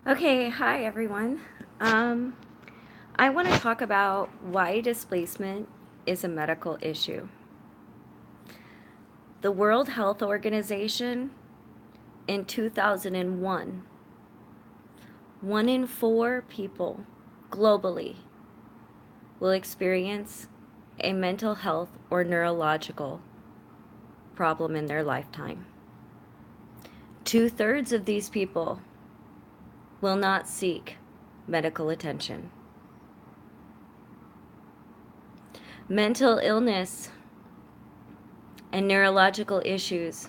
Okay, hi everyone. I want to talk about why displacement is a medical issue. The World Health Organization in 2001, 1 in 4 people globally will experience a mental health or neurological problem in their lifetime. 2/3 of these people will not seek medical attention. Mental illness and neurological issues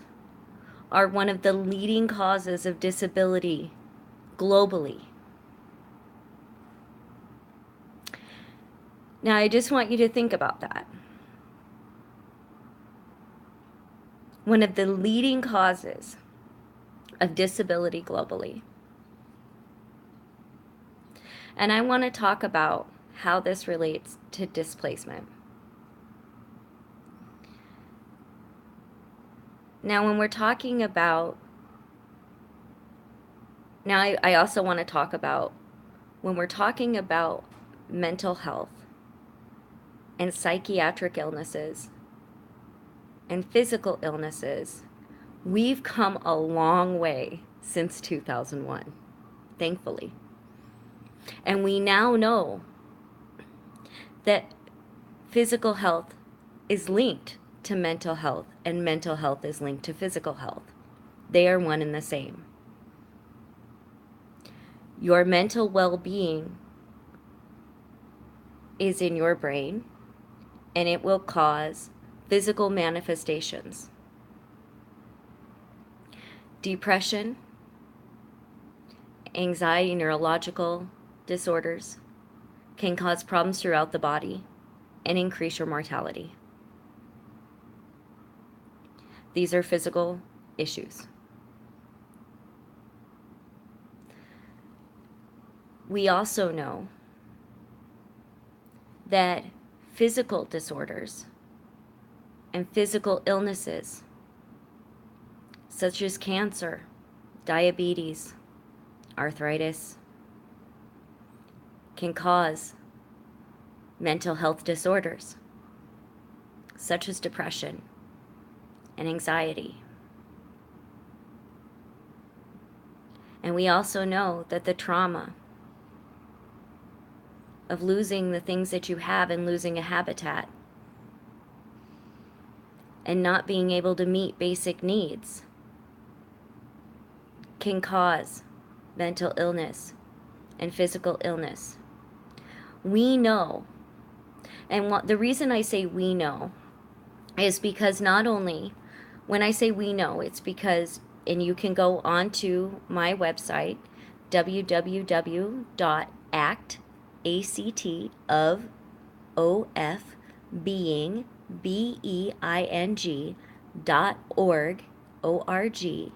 are one of the leading causes of disability globally. Now, I just want you to think about that. One of the leading causes of disability globally. And I want to talk about how this relates to displacement. Now, when we're talking about, I also want to talk about when we're talking about mental health and psychiatric illnesses and physical illnesses, we've come a long way since 2001, thankfully. And we now know that physical health is linked to mental health, and mental health is linked to physical health. They are one and the same. Your mental well-being is in your brain, and it will cause physical manifestations. Depression, anxiety, neurological disorders can cause problems throughout the body and increase your mortality. These are physical issues. We also know that physical disorders and physical illnesses, such as cancer, diabetes, arthritis, can cause mental health disorders, such as depression and anxiety. And we also know that the trauma of losing the things that you have and losing a habitat and not being able to meet basic needs can cause mental illness and physical illness. We know, and the reason I say we know is because not only, when I say we know, it's because, and you can go onto my website, www.act, A-C-T, of O-F, being, B-E-I-N-G, .org, O-R-G,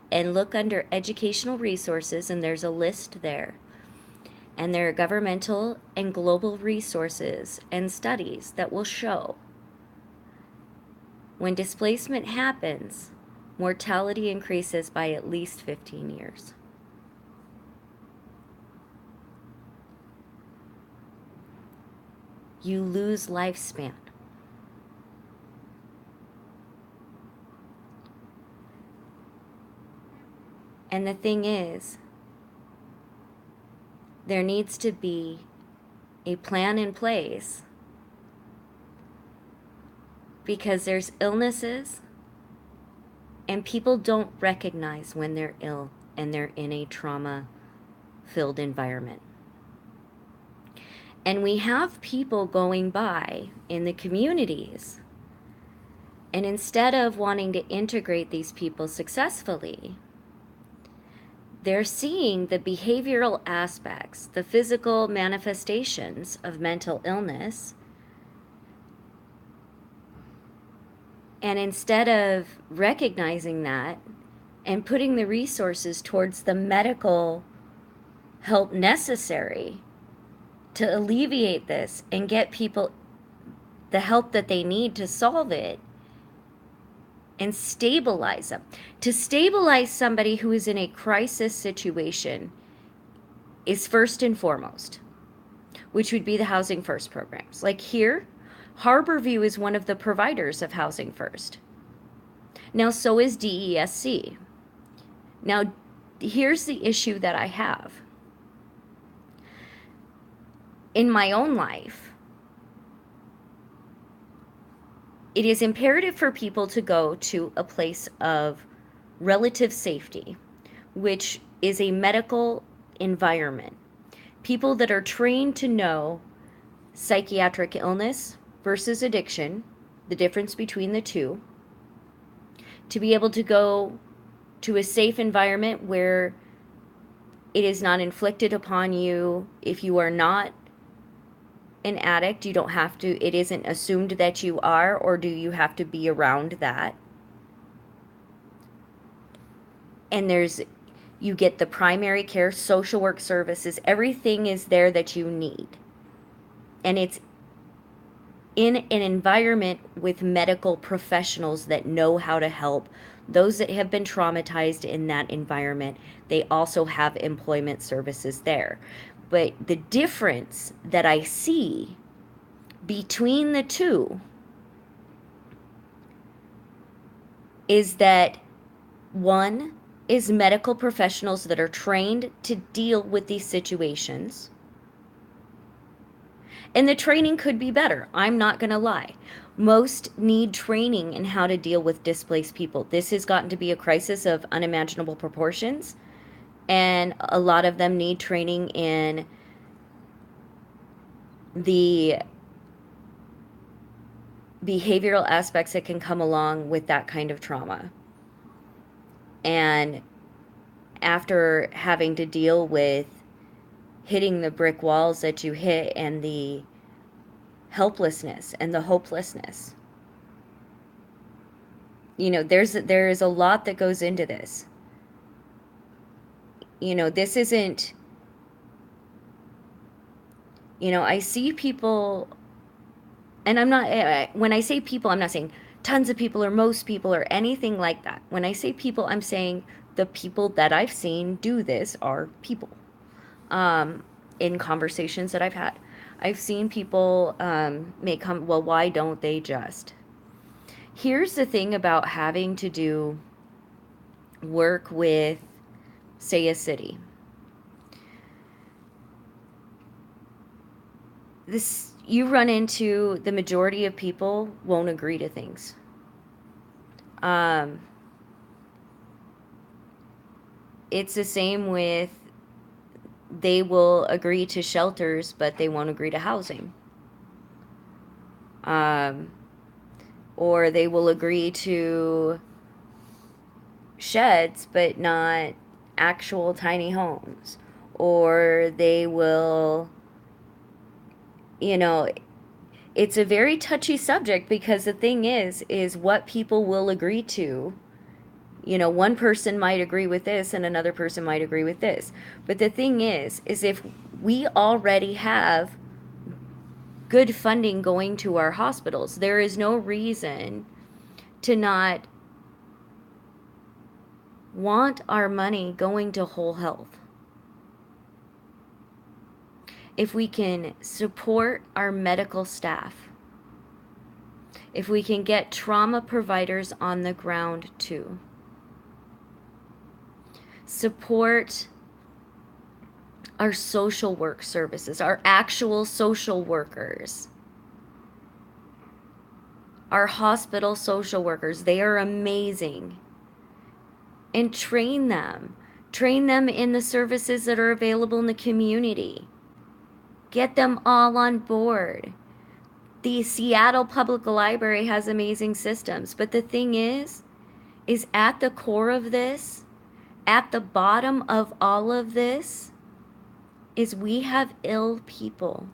and look under educational resources, and there's a list there. And there are governmental and global resources and studies that will show when displacement happens, mortality increases by at least 15 years. You lose lifespan. And the thing is, there needs to be a plan in place because there's illnesses and people don't recognize when they're ill and they're in a trauma-filled environment. And we have people going by in the communities, and instead of wanting to integrate these people successfully, they're seeing the behavioral aspects, the physical manifestations of mental illness, and instead of recognizing that and putting the resources towards the medical help necessary to alleviate this and get people the help that they need to solve it and stabilize them. To stabilize somebody who is in a crisis situation is first and foremost, which would be the Housing First programs. Like here, Harborview is one of the providers of Housing First. Now, so is DESC. Now, here's the issue that I have. In my own life, it is imperative for people to go to a place of relative safety, which is a medical environment. People that are trained to know psychiatric illness versus addiction, the difference between the two, to be able to go to a safe environment where it is not inflicted upon you. If you are not an addict, you don't have to, it isn't assumed that you are, or do you have to be around that. And you get the primary care, social work services, everything is there that you need. And it's in an environment with medical professionals that know how to help those that have been traumatized in that environment. They also have employment services there. But the difference that I see between the two is that one is medical professionals that are trained to deal with these situations. And the training could be better. I'm not going to lie. Most need training in how to deal with displaced people. This has gotten to be a crisis of unimaginable proportions. And a lot of them need training in the behavioral aspects that can come along with that kind of trauma. And after having to deal with hitting the brick walls that you hit and the helplessness and the hopelessness, there is a lot that goes into this. This isn't, I see people, and when I say people, I'm not saying tons of people or most people or anything like that. When I say people, I'm saying the people that I've seen do this are people. In conversations that I've had, I've seen people well, why don't they just? Here's the thing about having to do work with, say, a city. You run into the majority of people won't agree to things. It's the same with, they will agree to shelters, but they won't agree to housing. Or they will agree to sheds, but not actual tiny homes. Or they will, it's a very touchy subject, because the thing is what people will agree to. One person might agree with this and another person might agree with this. But the thing is if we already have good funding going to our hospitals, there is no reason to not want our money going to whole health. If we can support our medical staff, if we can get trauma providers on the ground too, support our social work services, our actual social workers, our hospital social workers, they are amazing. And train them in the services that are available in the community. Get them all on board. The Seattle Public Library has amazing systems, but the thing is at the core of this, at the bottom of all of this, is we have ill people.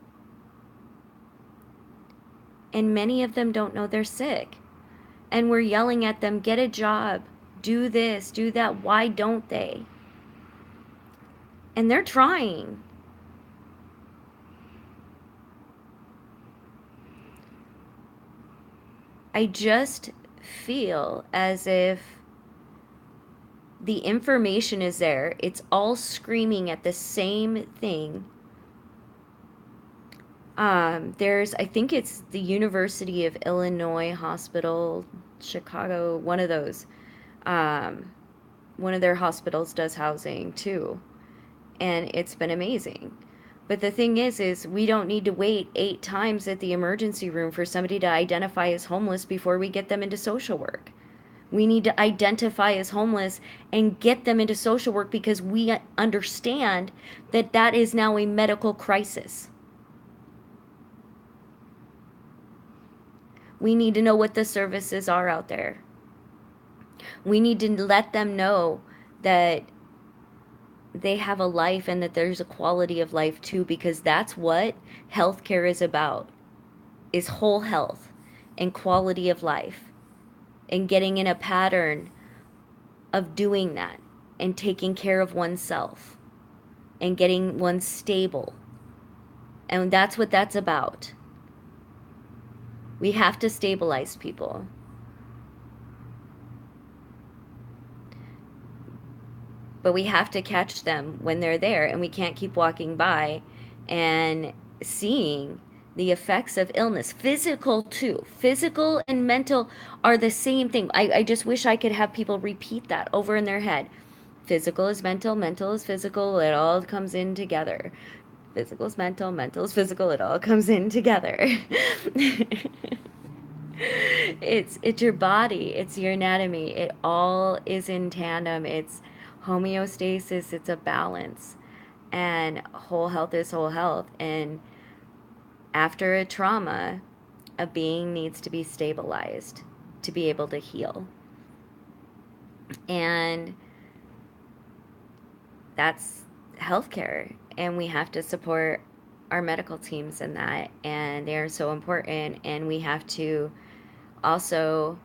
And many of them don't know they're sick. And we're yelling at them, get a job, do this, do that. Why don't they? And they're trying. I just feel as if, The information is there. It's all screaming at the same thing. I think it's the University of Illinois Hospital, Chicago, one of those. Um, One of their hospitals does housing too, and it's been amazing. But the thing is we don't need to wait 8 times at the emergency room for somebody to identify as homeless before we get them into social work. We need to identify as homeless and get them into social work because we understand that that is now a medical crisis. We need to know what the services are out there. We need to let them know that they have a life and that there's a quality of life too, because that's what healthcare is about, is whole health and quality of life and getting in a pattern of doing that and taking care of oneself and getting one stable. And that's what that's about. We have to stabilize people. But we have to catch them when they're there, and we can't keep walking by and seeing the effects of illness. Physical too. Physical and mental are the same thing. I just wish I could have people repeat that over in their head. Physical is mental, mental is physical, it all comes in together. Physical is mental, mental is physical, it all comes in together. It's your body, it's your anatomy. It all is in tandem. It's homeostasis, it's a balance. And whole health is whole health. And after a trauma, a being needs to be stabilized to be able to heal. And that's healthcare. And we have to support our medical teams in that. And they're so important. And we have to also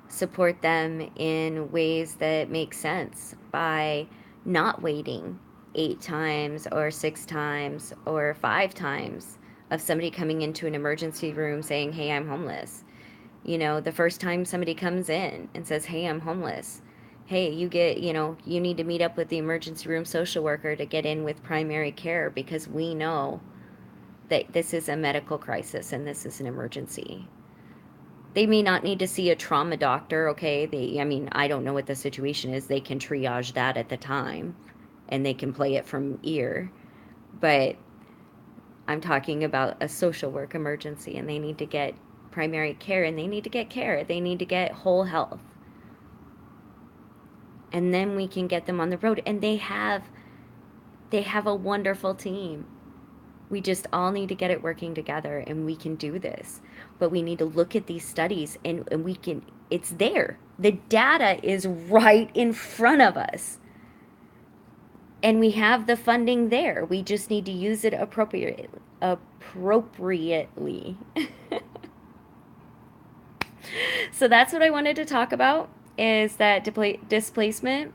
support them in ways that make sense by not waiting 8 times or 6 times or 5 times of somebody coming into an emergency room saying, hey, I'm homeless. You know, the first time somebody comes in and says, hey, I'm homeless, hey, you need to meet up with the emergency room social worker to get in with primary care, because we know that this is a medical crisis and this is an emergency. They may not need to see a trauma doctor, okay? I don't know what the situation is. They can triage that at the time and they can play it from ear. But I'm talking about a social work emergency, and they need to get primary care, and they need to get care. They need to get whole health. And then we can get them on the road, and they have a wonderful team. We just all need to get it working together, and we can do this. But we need to look at these studies, and it's there. The data is right in front of us. And we have the funding there. We just need to use it appropriately. So that's what I wanted to talk about, is that displacement.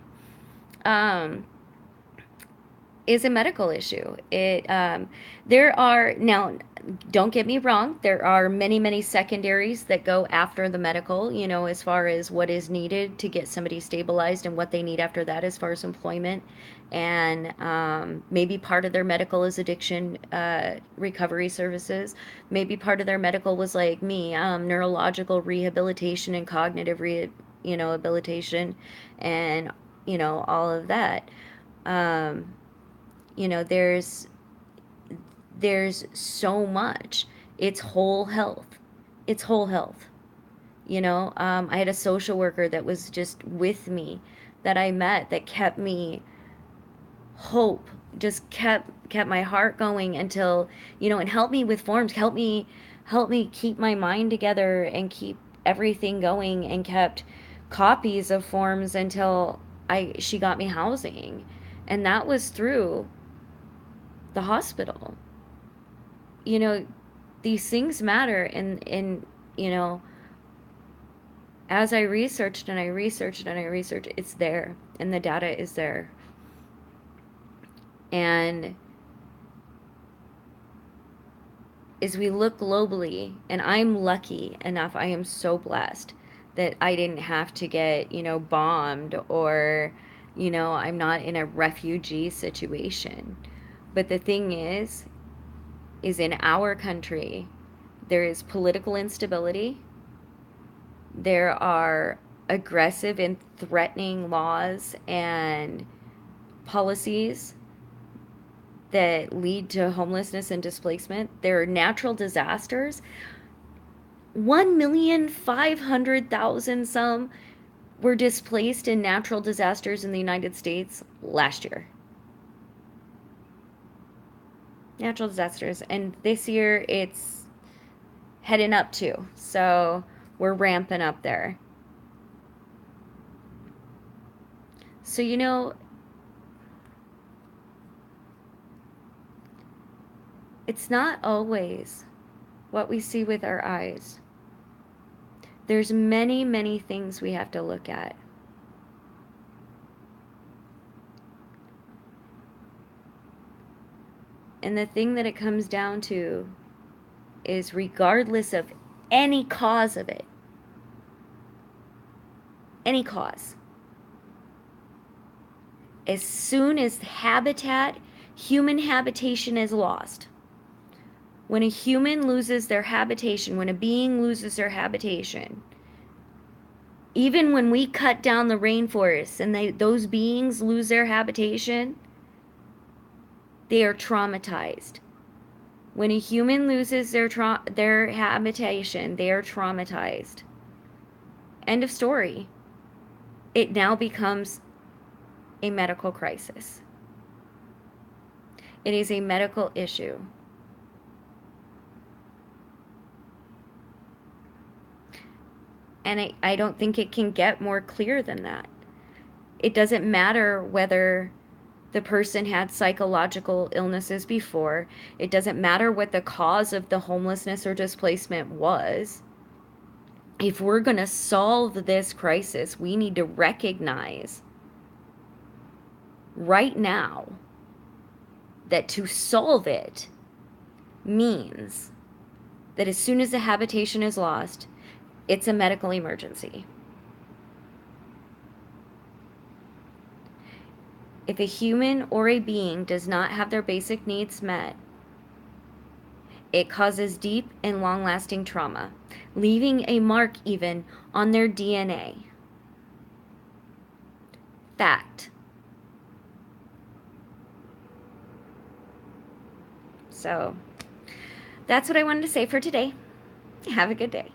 Is a medical issue. There are, now, don't get me wrong, there are many, many secondaries that go after the medical, as far as what is needed to get somebody stabilized and what they need after that as far as employment. And maybe part of their medical is addiction recovery services. Maybe part of their medical was like me, neurological rehabilitation and cognitive rehabilitation and, all of that. Um, there's so much. It's whole health. It's whole health. I had a social worker that was just with me, that I met, that kept me hope, just kept my heart going until, and helped me with forms, helped me keep my mind together and keep everything going, and kept copies of forms until she got me housing. And that was through the hospital. These things matter. And as I researched and I researched and I researched, it's there, and the data is there. And as we look globally, and I'm lucky enough, I am so blessed that I didn't have to get, bombed or, I'm not in a refugee situation. But the thing is in our country, there is political instability. There are aggressive and threatening laws and policies that lead to homelessness and displacement. There are natural disasters. 1,500,000 some were displaced in natural disasters in the United States last year. Natural disasters. And this year it's heading up too. So we're ramping up there. So, it's not always what we see with our eyes. There's many, many things we have to look at. And the thing that it comes down to is regardless of any cause of it, any cause, as soon as human habitation is lost, when a human loses their habitation, when a being loses their habitation, even when we cut down the rainforests and those beings lose their habitation, they are traumatized. When a human loses their habitation, they are traumatized. End of story. It now becomes a medical crisis. It is a medical issue. And I don't think it can get more clear than that. It doesn't matter whether the person had psychological illnesses before. It doesn't matter what the cause of the homelessness or displacement was. If we're going to solve this crisis, we need to recognize right now that to solve it means that as soon as the habitation is lost, it's a medical emergency. If a human or a being does not have their basic needs met, it causes deep and long-lasting trauma, leaving a mark even on their DNA. Fact. So, that's what I wanted to say for today. Have a good day.